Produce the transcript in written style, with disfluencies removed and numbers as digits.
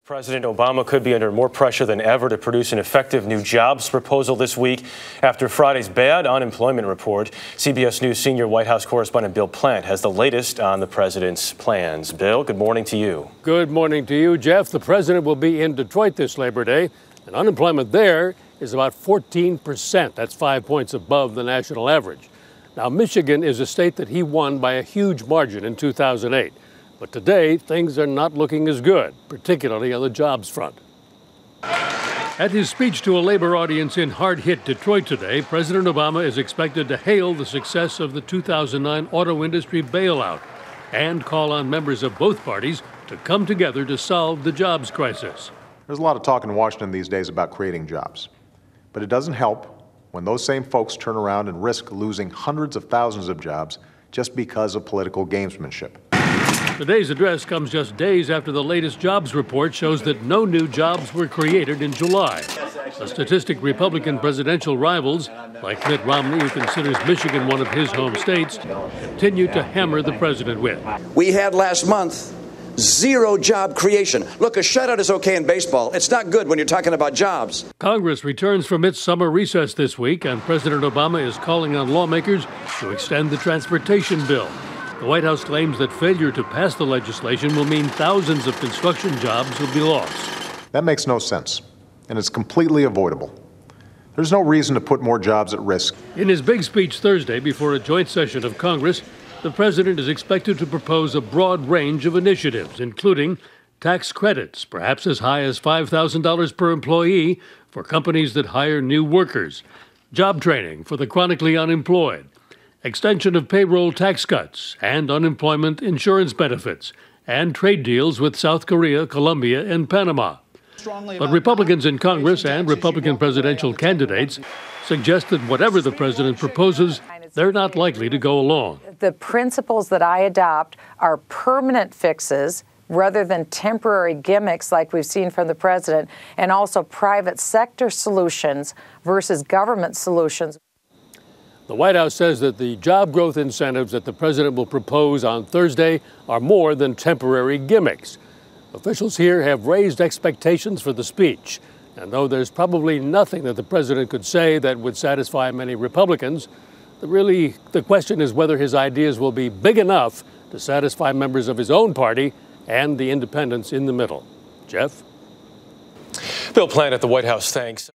President Obama could be under more pressure than ever to produce an effective new jobs proposal this week after Friday's bad unemployment report. CBS News senior White House correspondent Bill Plante has the latest on the president's plans. Bill, good morning to you. Good morning to you, Jeff. The president will be in Detroit this Labor Day, and unemployment there is about 14%. That's 5 points above the national average. Now, Michigan is a state that he won by a huge margin in 2008. But today, things are not looking as good, particularly on the jobs front. At his speech to a labor audience in hard-hit Detroit today, President Obama is expected to hail the success of the 2009 auto industry bailout and call on members of both parties to come together to solve the jobs crisis. There's a lot of talk in Washington these days about creating jobs. But it doesn't help when those same folks turn around and risk losing hundreds of thousands of jobs just because of political gamesmanship. Today's address comes just days after the latest jobs report shows that no new jobs were created in July. A statistic Republican presidential rivals, like Mitt Romney, who considers Michigan one of his home states, continue to hammer the president with. We had last month zero job creation. Look, a shutout is okay in baseball. It's not good when you're talking about jobs. Congress returns from its summer recess this week, and President Obama is calling on lawmakers to extend the transportation bill. The White House claims that failure to pass the legislation will mean thousands of construction jobs will be lost. That makes no sense, and it's completely avoidable. There's no reason to put more jobs at risk. In his big speech Thursday before a joint session of Congress, the president is expected to propose a broad range of initiatives, including tax credits, perhaps as high as $5,000 per employee for companies that hire new workers, job training for the chronically unemployed, extension of payroll tax cuts and unemployment insurance benefits, and trade deals with South Korea, Colombia, and Panama. But Republicans in Congress and Republican presidential candidates suggest that whatever the president proposes, they're not likely to go along. The principles that I adopt are permanent fixes rather than temporary gimmicks like we've seen from the president, and also private sector solutions versus government solutions. The White House says that the job growth incentives that the president will propose on Thursday are more than temporary gimmicks. Officials here have raised expectations for the speech. And though there's probably nothing that the president could say that would satisfy many Republicans, the question is whether his ideas will be big enough to satisfy members of his own party and the independents in the middle. Jeff? Bill Plante at the White House, thanks.